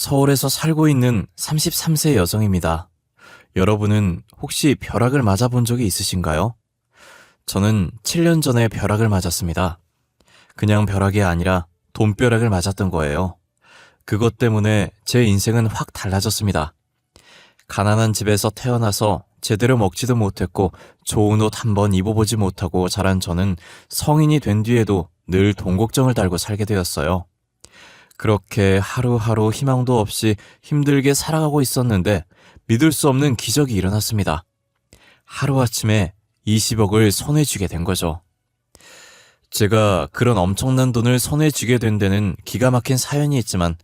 서울에서 살고 있는 33세 여성입니다. 여러분은 혹시 벼락을 맞아본 적이 있으신가요? 저는 7년 전에 벼락을 맞았습니다. 그냥 벼락이 아니라 돈벼락을 맞았던 거예요. 그것 때문에 제 인생은 확 달라졌습니다. 가난한 집에서 태어나서 제대로 먹지도 못했고 좋은 옷 한 번 입어보지 못하고 자란 저는 성인이 된 뒤에도 늘 돈 걱정을 달고 살게 되었어요. 그렇게 하루하루 희망도 없이 힘들게 살아가고 있었는데 믿을 수 없는 기적이 일어났습니다. 하루아침에 20억을 손에 쥐게 된 거죠. 제가 그런 엄청난 돈을 손에 쥐게 된 데는 기가 막힌 사연이 있지만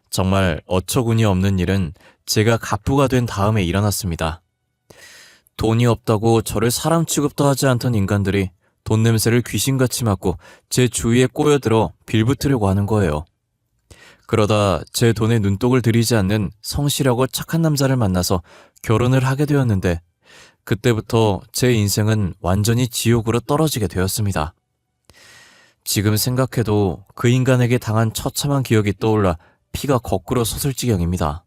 정말 어처구니 없는 일은 제가 갑부가 된 다음에 일어났습니다. 돈이 없다고 저를 사람 취급도 하지 않던 인간들이 돈 냄새를 귀신같이 맡고 제 주위에 꼬여들어 빌붙으려고 하는 거예요. 그러다 제 돈에 눈독을 들이지 않는 성실하고 착한 남자를 만나서 결혼을 하게 되었는데 그때부터 제 인생은 완전히 지옥으로 떨어지게 되었습니다. 지금 생각해도 그 인간에게 당한 처참한 기억이 떠올라 피가 거꾸로 솟을 지경입니다.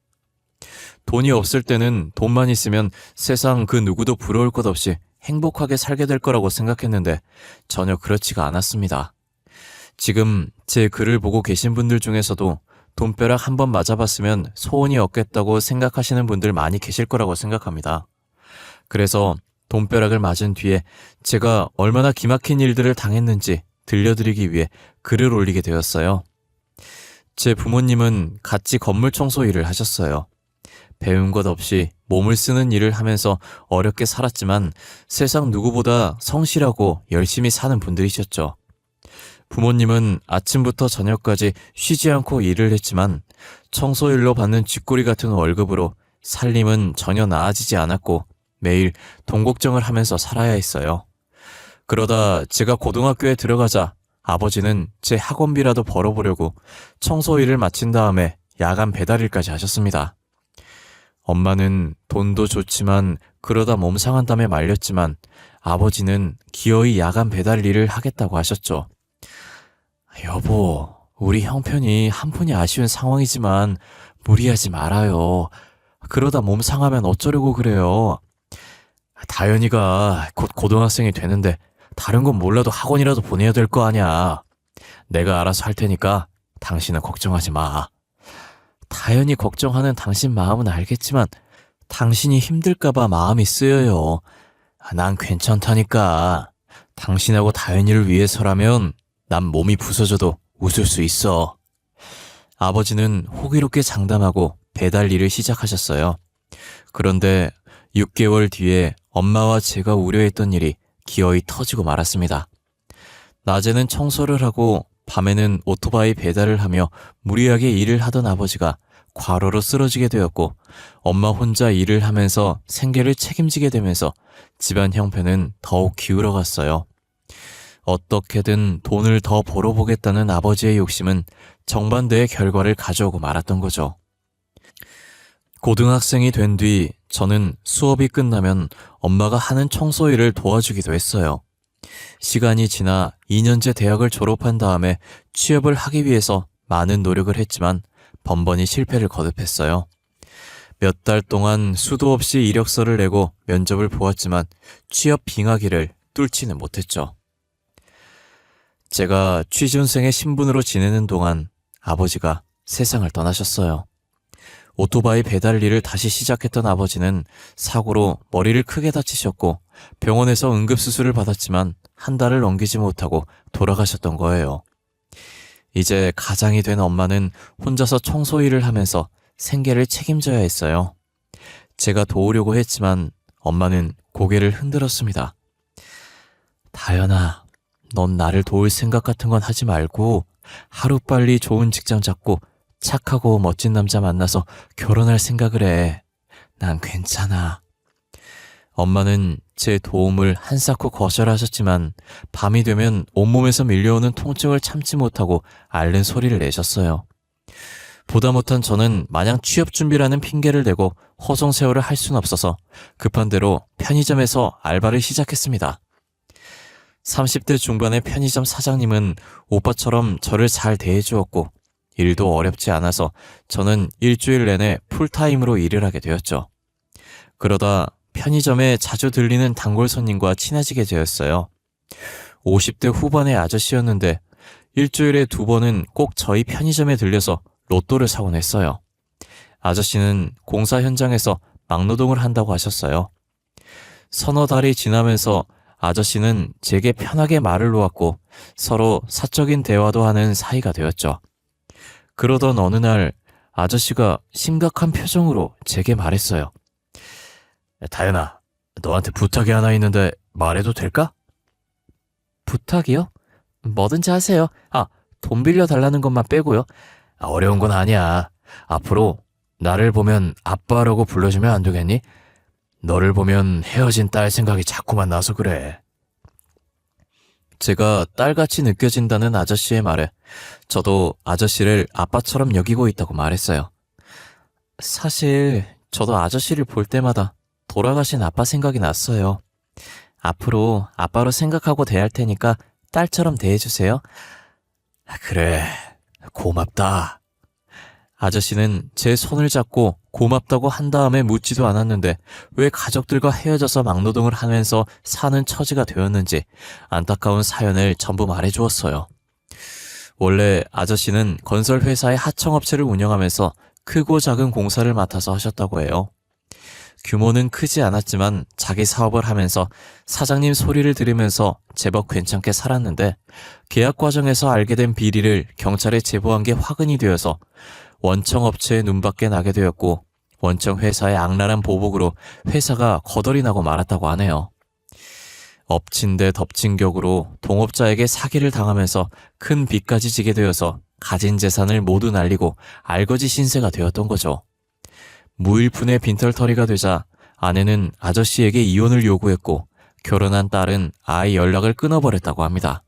돈이 없을 때는 돈만 있으면 세상 그 누구도 부러울 것 없이 행복하게 살게 될 거라고 생각했는데 전혀 그렇지가 않았습니다. 지금 제 글을 보고 계신 분들 중에서도 돈벼락 한번 맞아봤으면 소원이 없겠다고 생각하시는 분들 많이 계실 거라고 생각합니다. 그래서 돈벼락을 맞은 뒤에 제가 얼마나 기막힌 일들을 당했는지 들려드리기 위해 글을 올리게 되었어요. 제 부모님은 같이 건물 청소 일을 하셨어요. 배운 것 없이 몸을 쓰는 일을 하면서 어렵게 살았지만 세상 누구보다 성실하고 열심히 사는 분들이셨죠. 부모님은 아침부터 저녁까지 쉬지 않고 일을 했지만 청소일로 받는 쥐꼬리 같은 월급으로 살림은 전혀 나아지지 않았고 매일 돈 걱정을 하면서 살아야 했어요. 그러다 제가 고등학교에 들어가자 아버지는 제 학원비라도 벌어보려고 청소일을 마친 다음에 야간 배달일까지 하셨습니다. 엄마는 돈도 좋지만 그러다 몸 상한다며 말렸지만 아버지는 기어이 야간 배달 일을 하겠다고 하셨죠. 여보, 우리 형편이 한푼이 아쉬운 상황이지만 무리하지 말아요. 그러다 몸 상하면 어쩌려고 그래요. 다현이가 곧 고등학생이 되는데 다른 건 몰라도 학원이라도 보내야 될 거 아니야. 내가 알아서 할 테니까 당신은 걱정하지 마. 다현이 걱정하는 당신 마음은 알겠지만 당신이 힘들까봐 마음이 쓰여요. 난 괜찮다니까. 당신하고 다현이를 위해서라면 난 몸이 부서져도 웃을 수 있어. 아버지는 호기롭게 장담하고 배달 일을 시작하셨어요. 그런데 6개월 뒤에 엄마와 제가 우려했던 일이 기어이 터지고 말았습니다. 낮에는 청소를 하고 밤에는 오토바이 배달을 하며 무리하게 일을 하던 아버지가 과로로 쓰러지게 되었고 엄마 혼자 일을 하면서 생계를 책임지게 되면서 집안 형편은 더욱 기울어갔어요. 어떻게든 돈을 더 벌어보겠다는 아버지의 욕심은 정반대의 결과를 가져오고 말았던 거죠. 고등학생이 된 뒤 저는 수업이 끝나면 엄마가 하는 청소 일을 도와주기도 했어요. 시간이 지나 2년제 대학을 졸업한 다음에 취업을 하기 위해서 많은 노력을 했지만 번번이 실패를 거듭했어요. 몇 달 동안 수도 없이 이력서를 내고 면접을 보았지만 취업 빙하기를 뚫지는 못했죠. 제가 취준생의 신분으로 지내는 동안 아버지가 세상을 떠나셨어요. 오토바이 배달 일을 다시 시작했던 아버지는 사고로 머리를 크게 다치셨고 병원에서 응급수술을 받았지만 한 달을 넘기지 못하고 돌아가셨던 거예요. 이제 가장이 된 엄마는 혼자서 청소 일을 하면서 생계를 책임져야 했어요. 제가 도우려고 했지만 엄마는 고개를 흔들었습니다. 다현아, 넌 나를 도울 생각 같은 건 하지 말고 하루빨리 좋은 직장 잡고 착하고 멋진 남자 만나서 결혼할 생각을 해. 난 괜찮아. 엄마는 제 도움을 한사코 거절하셨지만 밤이 되면 온몸에서 밀려오는 통증을 참지 못하고 앓는 소리를 내셨어요. 보다 못한 저는 마냥 취업 준비라는 핑계를 대고 허송세월을 할 수는 없어서 급한 대로 편의점에서 알바를 시작했습니다. 30대 중반의 편의점 사장님은 오빠처럼 저를 잘 대해주었고 일도 어렵지 않아서 저는 일주일 내내 풀타임으로 일을 하게 되었죠. 그러다 편의점에 자주 들리는 단골 손님과 친해지게 되었어요. 50대 후반의 아저씨였는데 일주일에 2번은 꼭 저희 편의점에 들려서 로또를 사곤 했어요. 아저씨는 공사 현장에서 막노동을 한다고 하셨어요. 서너 달이 지나면서 아저씨는 제게 편하게 말을 놓았고 서로 사적인 대화도 하는 사이가 되었죠. 그러던 어느 날 아저씨가 심각한 표정으로 제게 말했어요. 다현아, 너한테 부탁이 하나 있는데 말해도 될까? 부탁이요? 뭐든지 하세요. 돈 빌려달라는 것만 빼고요. 어려운 건 아니야. 앞으로 나를 보면 아빠라고 불러주면 안 되겠니? 너를 보면 헤어진 딸 생각이 자꾸만 나서 그래. 제가 딸같이 느껴진다는 아저씨의 말에 저도 아저씨를 아빠처럼 여기고 있다고 말했어요. 사실 저도 아저씨를 볼 때마다 돌아가신 아빠 생각이 났어요. 앞으로 아빠로 생각하고 대할 테니까 딸처럼 대해주세요. 그래, 고맙다. 아저씨는 제 손을 잡고 고맙다고 한 다음에 묻지도 않았는데 왜 가족들과 헤어져서 막노동을 하면서 사는 처지가 되었는지 안타까운 사연을 전부 말해주었어요. 원래 아저씨는 건설회사의 하청업체를 운영하면서 크고 작은 공사를 맡아서 하셨다고 해요. 규모는 크지 않았지만 자기 사업을 하면서 사장님 소리를 들으면서 제법 괜찮게 살았는데 계약 과정에서 알게 된 비리를 경찰에 제보한 게 화근이 되어서 원청 업체의 눈밖에 나게 되었고 원청 회사의 악랄한 보복으로 회사가 거덜이 나고 말았다고 하네요. 엎친 데 덮친 격으로 동업자에게 사기를 당하면서 큰 빚까지 지게 되어서 가진 재산을 모두 날리고 알거지 신세가 되었던 거죠. 무일푼의 빈털터리가 되자 아내는 아저씨에게 이혼을 요구했고 결혼한 딸은 아이 연락을 끊어버렸다고 합니다.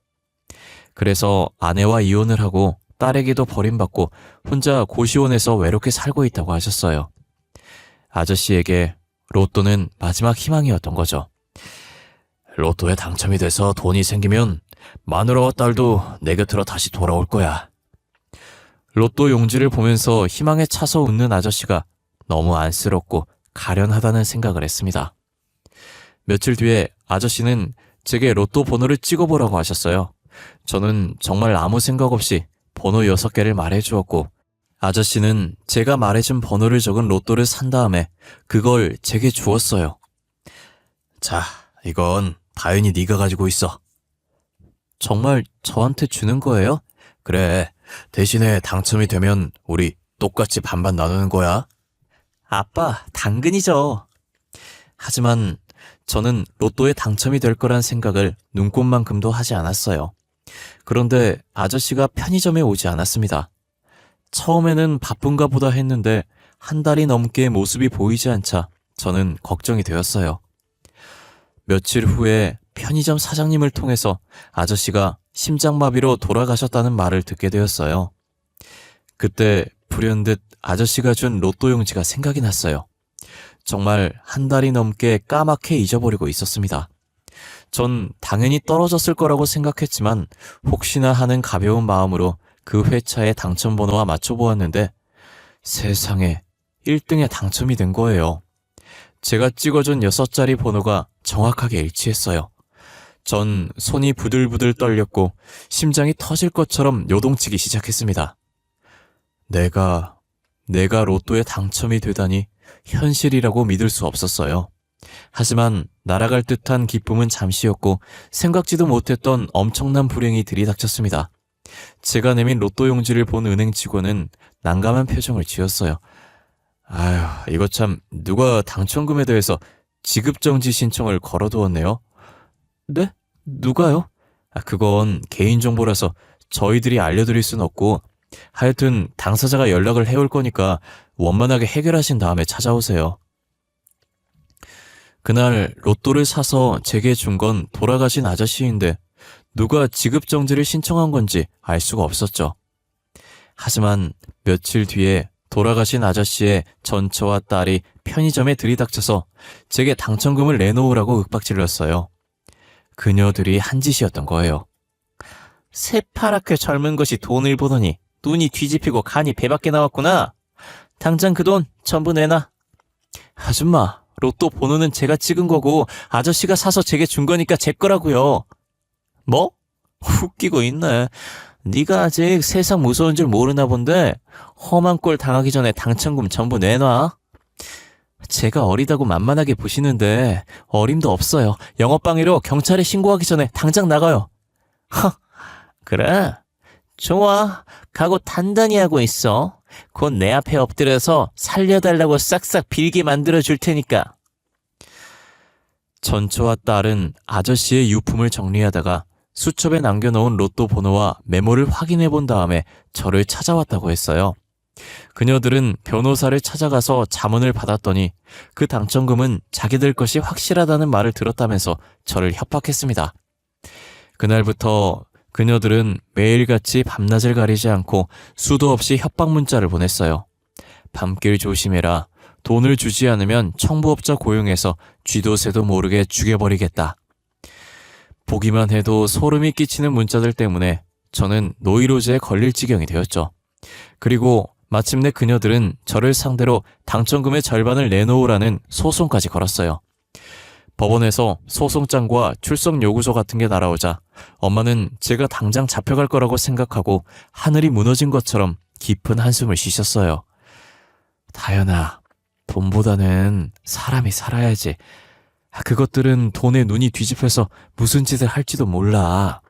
그래서 아내와 이혼을 하고 딸에게도 버림받고 혼자 고시원에서 외롭게 살고 있다고 하셨어요. 아저씨에게 로또는 마지막 희망이었던 거죠. 로또에 당첨이 돼서 돈이 생기면 마누라와 딸도 내 곁으로 다시 돌아올 거야. 로또 용지를 보면서 희망에 차서 웃는 아저씨가 너무 안쓰럽고 가련하다는 생각을 했습니다. 며칠 뒤에 아저씨는 제게 로또 번호를 찍어보라고 하셨어요. 저는 정말 아무 생각 없이 번호 6개를 말해주었고 아저씨는 제가 말해준 번호를 적은 로또를 산 다음에 그걸 제게 주었어요. 자, 이건 다현이 네가 가지고 있어. 정말 저한테 주는 거예요? 그래, 대신에 당첨이 되면 우리 똑같이 반반 나누는 거야. 아빠, 당근이죠. 하지만 저는 로또에 당첨이 될 거란 생각을 눈꼽만큼도 하지 않았어요. 그런데 아저씨가 편의점에 오지 않았습니다. 처음에는 바쁜가 보다 했는데 한 달이 넘게 모습이 보이지 않자 저는 걱정이 되었어요. 며칠 후에 편의점 사장님을 통해서 아저씨가 심장마비로 돌아가셨다는 말을 듣게 되었어요. 그때 불현듯 아저씨가 준 로또 용지가 생각이 났어요. 정말 한 달이 넘게 까맣게 잊어버리고 있었습니다. 전 당연히 떨어졌을 거라고 생각했지만 혹시나 하는 가벼운 마음으로 그 회차의 당첨번호와 맞춰보았는데 세상에 1등에 당첨이 된 거예요. 제가 찍어준 6자리 번호가 정확하게 일치했어요. 전 손이 부들부들 떨렸고 심장이 터질 것처럼 요동치기 시작했습니다. 내가 로또에 당첨이 되다니 현실이라고 믿을 수 없었어요. 하지만 날아갈 듯한 기쁨은 잠시였고 생각지도 못했던 엄청난 불행이 들이닥쳤습니다. 제가 내민 로또 용지를 본 은행 직원은 난감한 표정을 지었어요. 아휴, 이거 참 누가 당첨금에 대해서 지급정지 신청을 걸어두었네요. 네? 누가요? 그건 개인정보라서 저희들이 알려드릴 순 없고 하여튼 당사자가 연락을 해올 거니까 원만하게 해결하신 다음에 찾아오세요. 그날 로또를 사서 제게 준 건 돌아가신 아저씨인데 누가 지급정지를 신청한 건지 알 수가 없었죠. 하지만 며칠 뒤에 돌아가신 아저씨의 전처와 딸이 편의점에 들이닥쳐서 제게 당첨금을 내놓으라고 윽박질렀어요. 그녀들이 한 짓이었던 거예요. 새파랗게 젊은 것이 돈을 보더니 눈이 뒤집히고 간이 배밖에 나왔구나. 당장 그 돈 전부 내놔. 아줌마, 로또 번호는 제가 찍은 거고 아저씨가 사서 제게 준 거니까 제 거라고요. 뭐? 웃기고 있네. 네가 아직 세상 무서운 줄 모르나 본데 험한 꼴 당하기 전에 당첨금 전부 내놔. 제가 어리다고 만만하게 보시는데 어림도 없어요. 영업방해로 경찰에 신고하기 전에 당장 나가요. 허, 그래? 좋아. 각오 단단히 하고 있어. 곧 내 앞에 엎드려서 살려달라고 싹싹 빌게 만들어줄 테니까. 전처와 딸은 아저씨의 유품을 정리하다가 수첩에 남겨놓은 로또 번호와 메모를 확인해 본 다음에 저를 찾아왔다고 했어요. 그녀들은 변호사를 찾아가서 자문을 받았더니 그 당첨금은 자기들 것이 확실하다는 말을 들었다면서 저를 협박했습니다. 그날부터 그녀들은 매일같이 밤낮을 가리지 않고 수도 없이 협박 문자를 보냈어요. 밤길 조심해라. 돈을 주지 않으면 청부업자 고용해서 쥐도 새도 모르게 죽여버리겠다. 보기만 해도 소름이 끼치는 문자들 때문에 저는 노이로제에 걸릴 지경이 되었죠. 그리고 마침내 그녀들은 저를 상대로 당첨금의 절반을 내놓으라는 소송까지 걸었어요. 법원에서 소송장과 출석 요구서 같은 게 날아오자 엄마는 제가 당장 잡혀갈 거라고 생각하고 하늘이 무너진 것처럼 깊은 한숨을 쉬셨어요. 다현아, 돈보다는 사람이 살아야지. 그것들은 돈에 눈이 뒤집혀서 무슨 짓을 할지도 몰라.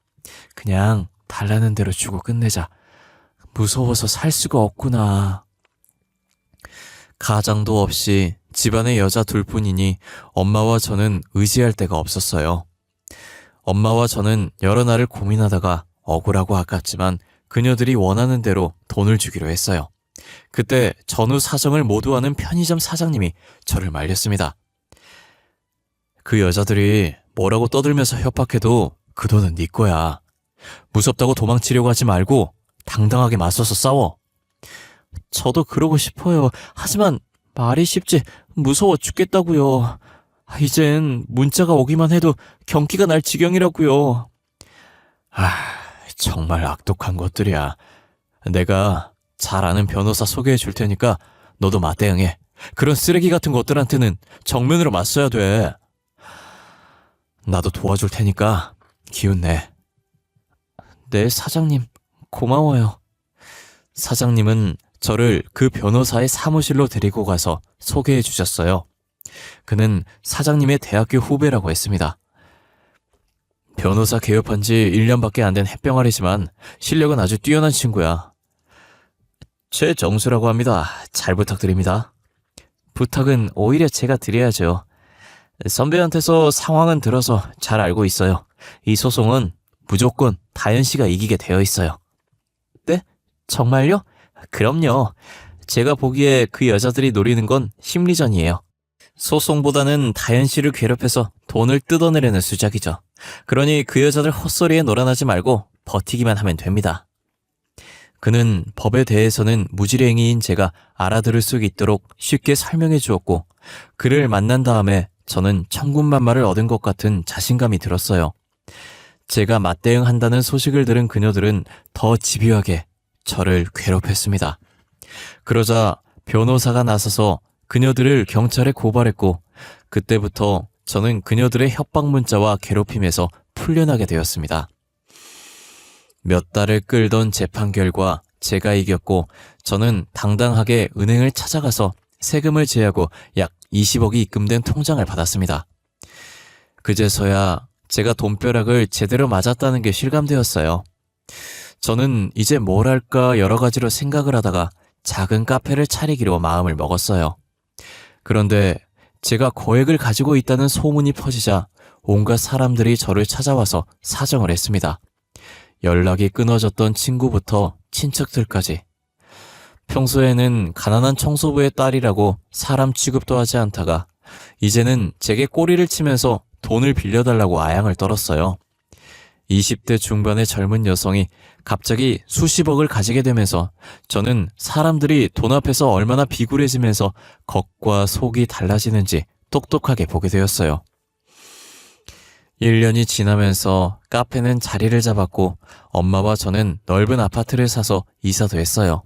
그냥 달라는 대로 주고 끝내자. 무서워서 살 수가 없구나. 가장도 없이 집안에 여자 둘뿐이니 엄마와 저는 의지할 데가 없었어요. 엄마와 저는 여러 날을 고민하다가 억울하고 아깝지만 그녀들이 원하는 대로 돈을 주기로 했어요. 그때 전후 사정을 모두 아는 편의점 사장님이 저를 말렸습니다. 그 여자들이 뭐라고 떠들면서 협박해도 그 돈은 네 거야. 무섭다고 도망치려고 하지 말고 당당하게 맞서서 싸워. 저도 그러고 싶어요. 하지만 말이 쉽지 무서워 죽겠다고요. 이젠 문자가 오기만 해도 경기가 날 지경이라고요. 정말 악독한 것들이야. 내가 잘 아는 변호사 소개해 줄 테니까 너도 맞대응해. 그런 쓰레기 같은 것들한테는 정면으로 맞서야 돼. 나도 도와줄 테니까 기운 내. 네, 사장님. 고마워요. 사장님은 저를 그 변호사의 사무실로 데리고 가서 소개해 주셨어요. 그는 사장님의 대학교 후배라고 했습니다. 변호사 개업한 지 1년밖에 안 된 햇병아리지만 실력은 아주 뛰어난 친구야. 최정수라고 합니다. 잘 부탁드립니다. 부탁은 오히려 제가 드려야죠. 선배한테서 상황은 들어서 잘 알고 있어요. 이 소송은 무조건 다현 씨가 이기게 되어 있어요. 네? 정말요? 그럼요. 제가 보기에 그 여자들이 노리는 건 심리전이에요. 소송보다는 다현 씨를 괴롭혀서 돈을 뜯어내려는 수작이죠. 그러니 그 여자들 헛소리에 놀아나지 말고 버티기만 하면 됩니다. 그는 법에 대해서는 무지랭이인 제가 알아들을 수 있도록 쉽게 설명해 주었고 그를 만난 다음에 저는 천군만마를 얻은 것 같은 자신감이 들었어요. 제가 맞대응한다는 소식을 들은 그녀들은 더 집요하게 저를 괴롭혔습니다. 그러자 변호사가 나서서 그녀들을 경찰에 고발했고 그때부터 저는 그녀들의 협박 문자와 괴롭힘에서 풀려나게 되었습니다. 몇 달을 끌던 재판 결과 제가 이겼고 저는 당당하게 은행을 찾아가서 세금을 제하고 약 20억이 입금된 통장을 받았습니다. 그제서야 제가 돈벼락을 제대로 맞았다는 게 실감되었어요. 저는 이제 뭘 할까 여러 가지로 생각을 하다가 작은 카페를 차리기로 마음을 먹었어요. 그런데 제가 거액을 가지고 있다는 소문이 퍼지자 온갖 사람들이 저를 찾아와서 사정을 했습니다. 연락이 끊어졌던 친구부터 친척들까지. 평소에는 가난한 청소부의 딸이라고 사람 취급도 하지 않다가 이제는 제게 꼬리를 치면서 돈을 빌려달라고 아양을 떨었어요. 20대 중반의 젊은 여성이 갑자기 수십억을 가지게 되면서 저는 사람들이 돈 앞에서 얼마나 비굴해지면서 겉과 속이 달라지는지 똑똑하게 보게 되었어요. 1년이 지나면서 카페는 자리를 잡았고 엄마와 저는 넓은 아파트를 사서 이사도 했어요.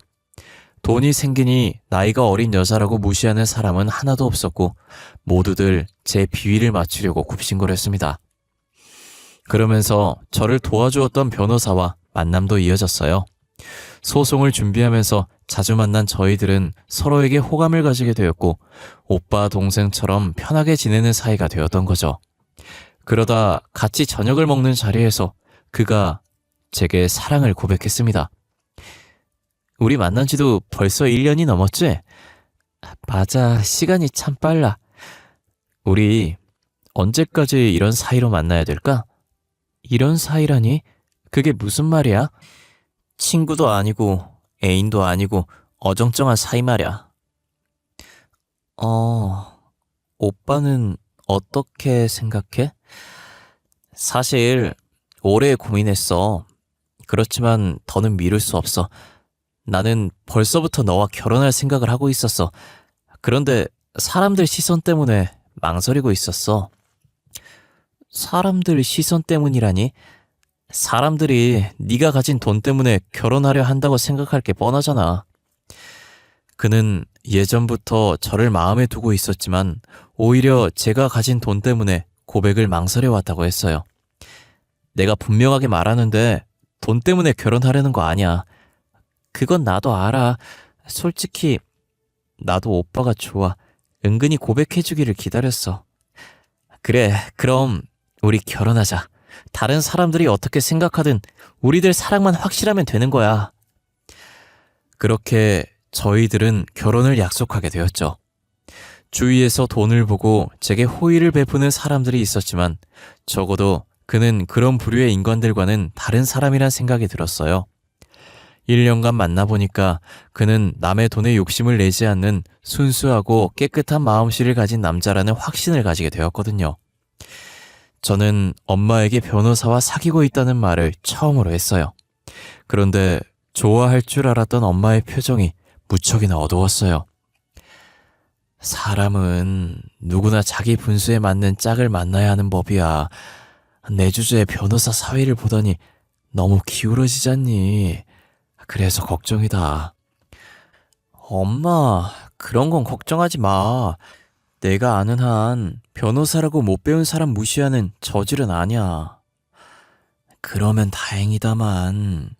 돈이 생기니 나이가 어린 여자라고 무시하는 사람은 하나도 없었고 모두들 제 비위를 맞추려고 굽신거렸습니다. 그러면서 저를 도와주었던 변호사와 만남도 이어졌어요. 소송을 준비하면서 자주 만난 저희들은 서로에게 호감을 가지게 되었고 오빠 동생처럼 편하게 지내는 사이가 되었던 거죠. 그러다 같이 저녁을 먹는 자리에서 그가 제게 사랑을 고백했습니다. 우리 만난 지도 벌써 1년이 넘었지? 맞아, 시간이 참 빨라. 우리 언제까지 이런 사이로 만나야 될까? 이런 사이라니? 그게 무슨 말이야? 친구도 아니고 애인도 아니고 어정쩡한 사이 말이야. 오빠는 어떻게 생각해? 사실 오래 고민했어. 그렇지만 더는 미룰 수 없어. 나는 벌써부터 너와 결혼할 생각을 하고 있었어. 그런데 사람들 시선 때문에 망설이고 있었어. 사람들 시선 때문이라니? 사람들이 네가 가진 돈 때문에 결혼하려 한다고 생각할 게 뻔하잖아. 그는 예전부터 저를 마음에 두고 있었지만 오히려 제가 가진 돈 때문에 고백을 망설여왔다고 했어요. 내가 분명하게 말하는데 돈 때문에 결혼하려는 거 아니야. 그건 나도 알아. 솔직히 나도 오빠가 좋아. 은근히 고백해주기를 기다렸어. 그래, 그럼 우리 결혼하자. 다른 사람들이 어떻게 생각하든 우리들 사랑만 확실하면 되는 거야. 그렇게 저희들은 결혼을 약속하게 되었죠. 주위에서 돈을 보고 제게 호의를 베푸는 사람들이 있었지만 적어도 그는 그런 부류의 인간들과는 다른 사람이란 생각이 들었어요. 1년간 만나보니까 그는 남의 돈에 욕심을 내지 않는 순수하고 깨끗한 마음씨를 가진 남자라는 확신을 가지게 되었거든요. 저는 엄마에게 변호사와 사귀고 있다는 말을 처음으로 했어요. 그런데 좋아할 줄 알았던 엄마의 표정이 무척이나 어두웠어요. 사람은 누구나 자기 분수에 맞는 짝을 만나야 하는 법이야. 내 주제에 변호사 사위를 보더니 너무 기울어지잖니. 그래서 걱정이다. 엄마, 그런 건 걱정하지 마. 내가 아는 한 변호사라고 못 배운 사람 무시하는 저질은 아니야. 그러면 다행이다만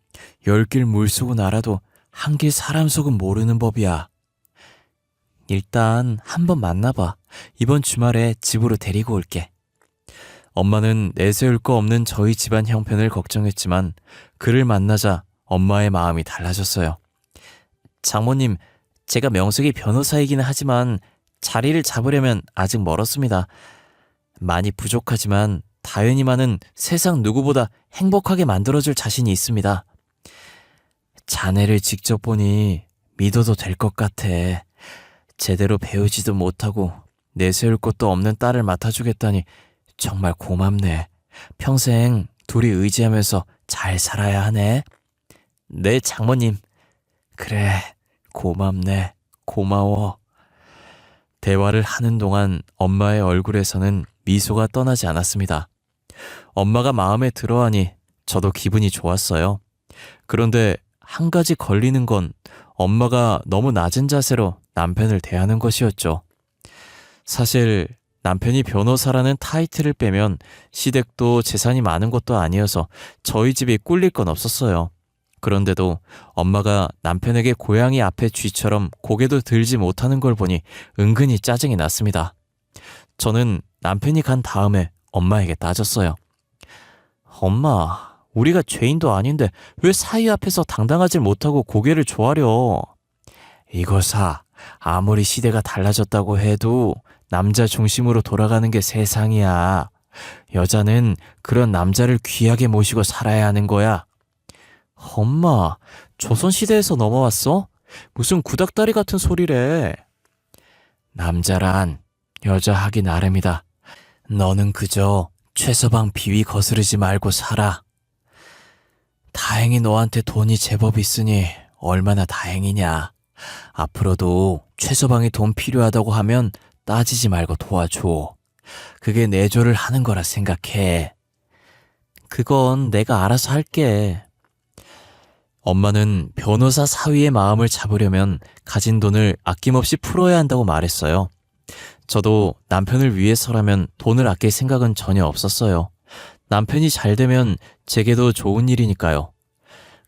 10길 물속은 알아도 한 길 사람 속은 모르는 법이야. 일단 한번 만나봐. 이번 주말에 집으로 데리고 올게. 엄마는 내세울 거 없는 저희 집안 형편을 걱정했지만 그를 만나자 엄마의 마음이 달라졌어요. 장모님, 제가 명색이 변호사이기는 하지만 자리를 잡으려면 아직 멀었습니다. 많이 부족하지만 다현이만은 세상 누구보다 행복하게 만들어줄 자신이 있습니다. 자네를 직접 보니 믿어도 될 것 같아. 제대로 배우지도 못하고 내세울 것도 없는 딸을 맡아주겠다니 정말 고맙네. 평생 둘이 의지하면서 잘 살아야 하네. 네, 장모님. 그래, 고맙네. 고마워. 대화를 하는 동안 엄마의 얼굴에서는 미소가 떠나지 않았습니다. 엄마가 마음에 들어하니 저도 기분이 좋았어요. 그런데 한 가지 걸리는 건 엄마가 너무 낮은 자세로 남편을 대하는 것이었죠. 사실 남편이 변호사라는 타이틀을 빼면 시댁도 재산이 많은 것도 아니어서 저희 집이 꿀릴 건 없었어요. 그런데도 엄마가 남편에게 고양이 앞에 쥐처럼 고개도 들지 못하는 걸 보니 은근히 짜증이 났습니다. 저는 남편이 간 다음에 엄마에게 따졌어요. 엄마, 우리가 죄인도 아닌데 왜 사위 앞에서 당당하지 못하고 고개를 조아려? 이거사, 아무리 시대가 달라졌다고 해도 남자 중심으로 돌아가는 게 세상이야. 여자는 그런 남자를 귀하게 모시고 살아야 하는 거야. 엄마, 조선시대에서 넘어왔어? 무슨 구닥다리 같은 소리래. 남자란 여자 하기 나름이다. 너는 그저 최서방 비위 거스르지 말고 살아. 다행히 너한테 돈이 제법 있으니 얼마나 다행이냐. 앞으로도 최서방이 돈 필요하다고 하면 따지지 말고 도와줘. 그게 내조를 하는 거라 생각해. 그건 내가 알아서 할게. 엄마는 변호사 사위의 마음을 잡으려면 가진 돈을 아낌없이 풀어야 한다고 말했어요. 저도 남편을 위해서라면 돈을 아낄 생각은 전혀 없었어요. 남편이 잘 되면 제게도 좋은 일이니까요.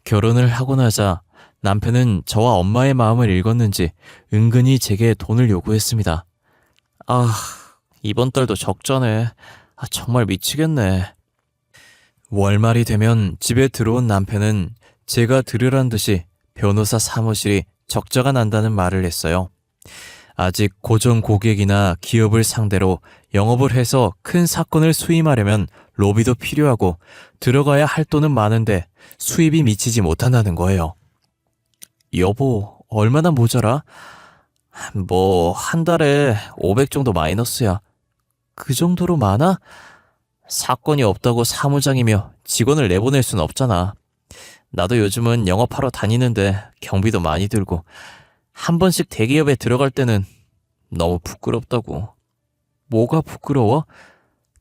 결혼을 하고 나자 남편은 저와 엄마의 마음을 읽었는지 은근히 제게 돈을 요구했습니다. 아, 이번 달도 적자네. 정말 미치겠네. 월말이 되면 집에 들어온 남편은 제가 들으란 듯이 변호사 사무실이 적자가 난다는 말을 했어요. 아직 고정 고객이나 기업을 상대로 영업을 해서 큰 사건을 수임하려면 로비도 필요하고 들어가야 할 돈은 많은데 수입이 미치지 못한다는 거예요. 여보, 얼마나 모자라? 뭐, 한 달에 500 정도 마이너스야. 그 정도로 많아? 사건이 없다고 사무장이며 직원을 내보낼 순 없잖아. 나도 요즘은 영업하러 다니는데 경비도 많이 들고 한 번씩 대기업에 들어갈 때는 너무 부끄럽다고. 뭐가 부끄러워?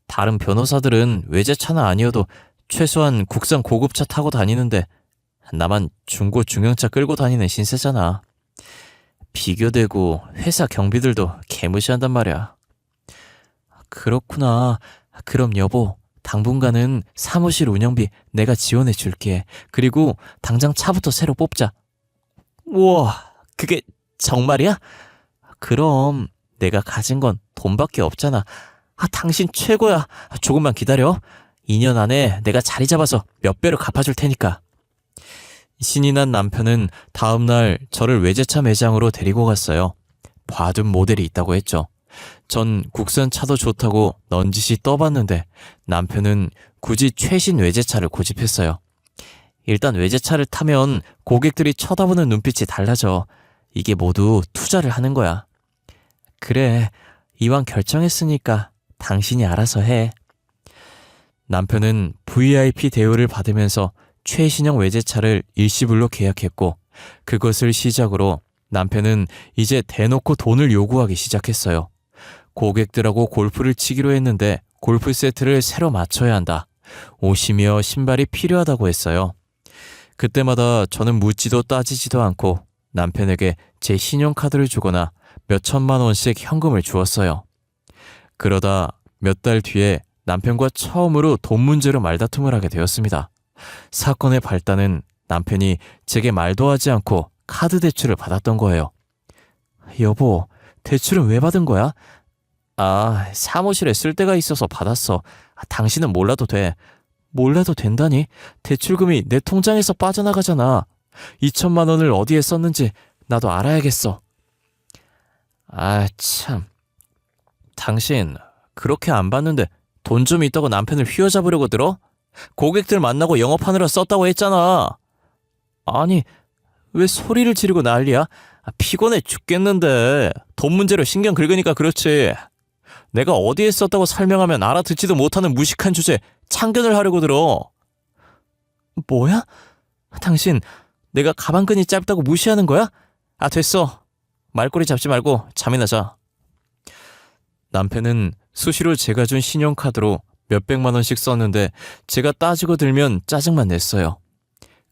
다른 변호사들은 외제차는 아니어도 최소한 국산 고급차 타고 다니는데 나만 중고 중형차 끌고 다니는 신세잖아. 비교되고 회사 경비들도 개무시한단 말이야. 그렇구나. 그럼 여보, 당분간은 사무실 운영비 내가 지원해 줄게. 그리고 당장 차부터 새로 뽑자. 우와, 그게 정말이야? 그럼 내가 가진 건 돈밖에 없잖아. 당신 최고야. 조금만 기다려. 2년 안에 내가 자리 잡아서 몇 배로 갚아줄 테니까. 신이 난 남편은 다음날 저를 외제차 매장으로 데리고 갔어요. 봐둔 모델이 있다고 했죠. 전 국산 차도 좋다고 넌지시 떠봤는데 남편은 굳이 최신 외제차를 고집했어요. 일단 외제차를 타면 고객들이 쳐다보는 눈빛이 달라져. 이게 모두 투자를 하는 거야. 그래, 이왕 결정했으니까 당신이 알아서 해. 남편은 VIP 대우를 받으면서 최신형 외제차를 일시불로 계약했고 그것을 시작으로 남편은 이제 대놓고 돈을 요구하기 시작했어요. 고객들하고 골프를 치기로 했는데 골프 세트를 새로 맞춰야 한다. 옷이며 신발이 필요하다고 했어요. 그때마다 저는 묻지도 따지지도 않고 남편에게 제 신용카드를 주거나 몇 천만 원씩 현금을 주었어요. 그러다 몇 달 뒤에 남편과 처음으로 돈 문제로 말다툼을 하게 되었습니다. 사건의 발단은 남편이 제게 말도 하지 않고 카드 대출을 받았던 거예요. 여보, 대출은 왜 받은 거야? 사무실에 쓸 데가 있어서 받았어. 당신은 몰라도 돼. 몰라도 된다니? 대출금이 내 통장에서 빠져나가잖아. 2천만 원을 어디에 썼는지 나도 알아야겠어. 참. 당신 그렇게 안 받는데 돈 좀 있다고 남편을 휘어잡으려고 들어? 고객들 만나고 영업하느라 썼다고 했잖아. 아니, 왜 소리를 지르고 난리야? 피곤해 죽겠는데. 돈 문제로 신경 긁으니까 그렇지. 내가 어디에 썼다고 설명하면 알아듣지도 못하는 무식한 주제에 참견을 하려고 들어. 뭐야? 당신 내가 가방끈이 짧다고 무시하는 거야? 됐어. 말꼬리 잡지 말고 잠이나 자. 남편은 수시로 제가 준 신용카드로 몇백만 원씩 썼는데 제가 따지고 들면 짜증만 냈어요.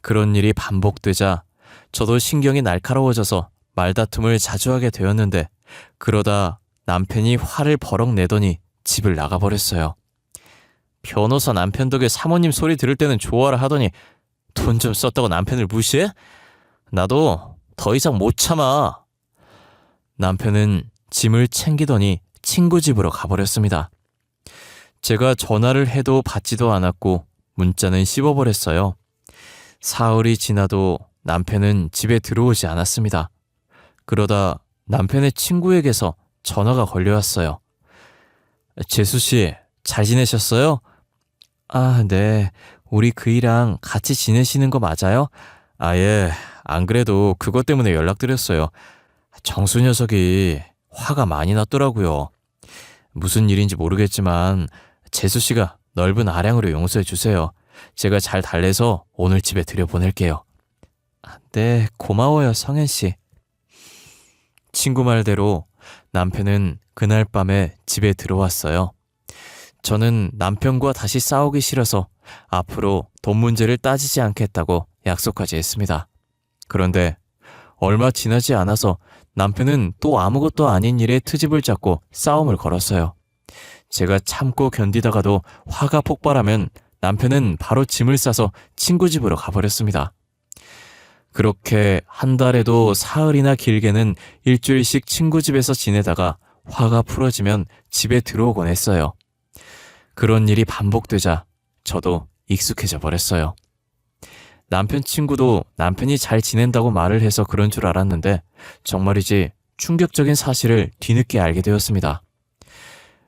그런 일이 반복되자 저도 신경이 날카로워져서 말다툼을 자주 하게 되었는데 그러다 남편이 화를 버럭 내더니 집을 나가버렸어요. 변호사 남편 덕에 사모님 소리 들을 때는 좋아라 하더니 돈 좀 썼다고 남편을 무시해? 나도 더 이상 못 참아. 남편은 짐을 챙기더니 친구 집으로 가버렸습니다. 제가 전화를 해도 받지도 않았고 문자는 씹어버렸어요. 사흘이 지나도 남편은 집에 들어오지 않았습니다. 그러다 남편의 친구에게서 전화가 걸려왔어요. 재수씨, 잘 지내셨어요? 네. 우리 그이랑 같이 지내시는 거 맞아요? 예. 안 그래도 그것 때문에 연락드렸어요. 정수 녀석이 화가 많이 났더라고요. 무슨 일인지 모르겠지만 재수씨가 넓은 아량으로 용서해 주세요. 제가 잘 달래서 오늘 집에 들여보낼게요. 네, 고마워요, 성현씨. 친구 말대로 남편은 그날 밤에 집에 들어왔어요. 저는 남편과 다시 싸우기 싫어서 앞으로 돈 문제를 따지지 않겠다고 약속까지 했습니다. 그런데 얼마 지나지 않아서 남편은 또 아무것도 아닌 일에 트집을 잡고 싸움을 걸었어요. 제가 참고 견디다가도 화가 폭발하면 남편은 바로 짐을 싸서 친구 집으로 가버렸습니다. 그렇게 한 달에도 사흘이나 길게는 일주일씩 친구 집에서 지내다가 화가 풀어지면 집에 들어오곤 했어요. 그런 일이 반복되자 저도 익숙해져 버렸어요. 남편 친구도 남편이 잘 지낸다고 말을 해서 그런 줄 알았는데 정말이지 충격적인 사실을 뒤늦게 알게 되었습니다.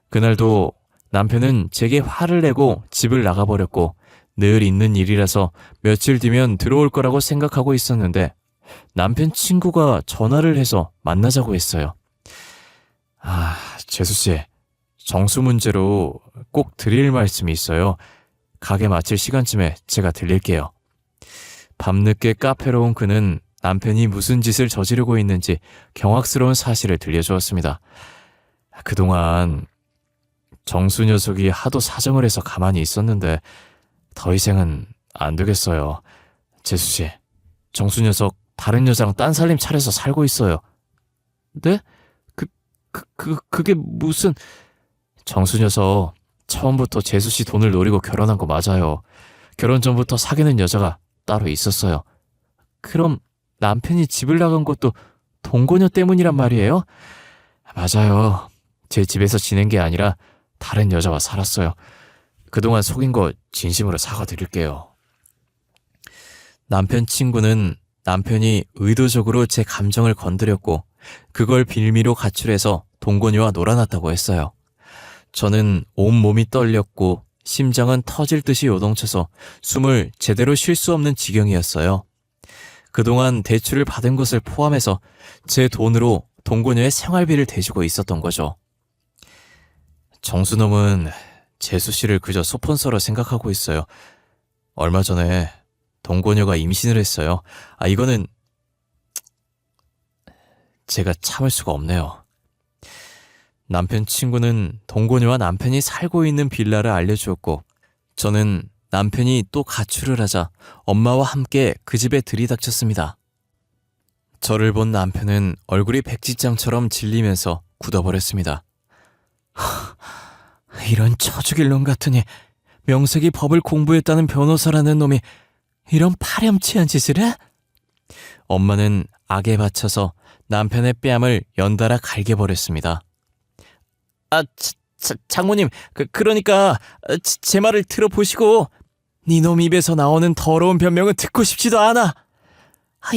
그날도 남편은 제게 화를 내고 집을 나가버렸고 늘 있는 일이라서 며칠 뒤면 들어올 거라고 생각하고 있었는데 남편 친구가 전화를 해서 만나자고 했어요. 재수씨, 정수 문제로 꼭 드릴 말씀이 있어요. 가게 마칠 시간쯤에 제가 들릴게요. 밤늦게 카페로 온 그는 남편이 무슨 짓을 저지르고 있는지 경악스러운 사실을 들려주었습니다. 그동안 정수 녀석이 하도 사정을 해서 가만히 있었는데 더 이상은 안 되겠어요. 재수씨, 정수 녀석 다른 여자랑 딴 살림 차려서 살고 있어요. 네? 그게 무슨... 정수 녀석 처음부터 재수씨 돈을 노리고 결혼한 거 맞아요. 결혼 전부터 사귀는 여자가 따로 있었어요. 그럼 남편이 집을 나간 것도 동거녀 때문이란 말이에요? 맞아요. 제 집에서 지낸 게 아니라 다른 여자와 살았어요. 그동안 속인 거 진심으로 사과드릴게요. 남편 친구는 남편이 의도적으로 제 감정을 건드렸고 그걸 빌미로 가출해서 동거녀와 놀아났다고 했어요. 저는 온몸이 떨렸고 심장은 터질 듯이 요동쳐서 숨을 제대로 쉴 수 없는 지경이었어요. 그동안 대출을 받은 것을 포함해서 제 돈으로 동거녀의 생활비를 대주고 있었던 거죠. 정수놈은 재수씨를 그저 소폰서로 생각하고 있어요. 얼마 전에 동거녀가 임신을 했어요. 이거는 제가 참을 수가 없네요. 남편 친구는 동거녀와 남편이 살고 있는 빌라를 알려주었고 저는 남편이 또 가출을 하자 엄마와 함께 그 집에 들이닥쳤습니다. 저를 본 남편은 얼굴이 백지장처럼 질리면서 굳어버렸습니다. 이런 처죽일 놈 같으니 명색이 법을 공부했다는 변호사라는 놈이 이런 파렴치한 짓을 해? 엄마는 악에 받쳐서 남편의 뺨을 연달아 갈겨버렸습니다. 장모님, 그러니까 제 말을 들어보시고 니놈 입에서 나오는 더러운 변명은 듣고 싶지도 않아.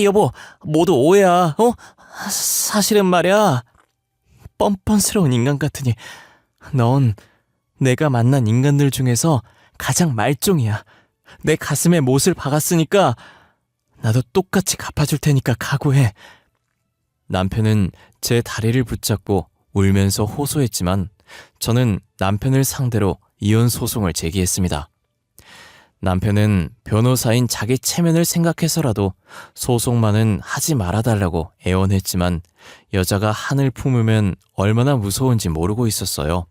여보, 모두 오해야. 사실은 말이야. 뻔뻔스러운 인간 같으니 넌 내가 만난 인간들 중에서 가장 말종이야. 내 가슴에 못을 박았으니까 나도 똑같이 갚아줄 테니까 각오해. 남편은 제 다리를 붙잡고 울면서 호소했지만 저는 남편을 상대로 이혼 소송을 제기했습니다. 남편은 변호사인 자기 체면을 생각해서라도 소송만은 하지 말아달라고 애원했지만 여자가 한을 품으면 얼마나 무서운지 모르고 있었어요.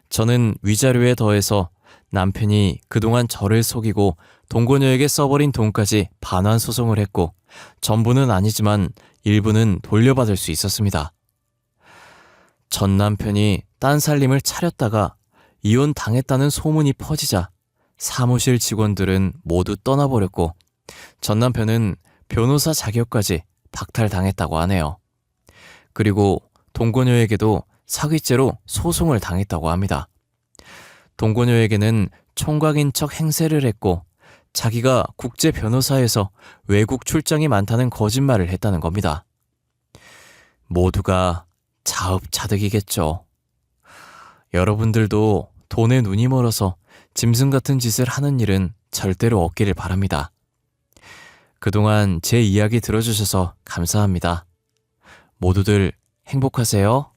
저는 위자료에 더해서 남편이 그동안 저를 속이고 동거녀에게 써버린 돈까지 반환 소송을 했고 전부는 아니지만 일부는 돌려받을 수 있었습니다. 전 남편이 딴 살림을 차렸다가 이혼 당했다는 소문이 퍼지자 사무실 직원들은 모두 떠나버렸고 전 남편은 변호사 자격까지 박탈당했다고 하네요. 그리고 동거녀에게도 사기죄로 소송을 당했다고 합니다. 동거녀에게는 총각인 척 행세를 했고 자기가 국제 변호사에서 외국 출장이 많다는 거짓말을 했다는 겁니다. 모두가 자업자득이겠죠. 여러분들도 돈에 눈이 멀어서 짐승 같은 짓을 하는 일은 절대로 없기를 바랍니다. 그동안 제 이야기 들어주셔서 감사합니다. 모두들 행복하세요.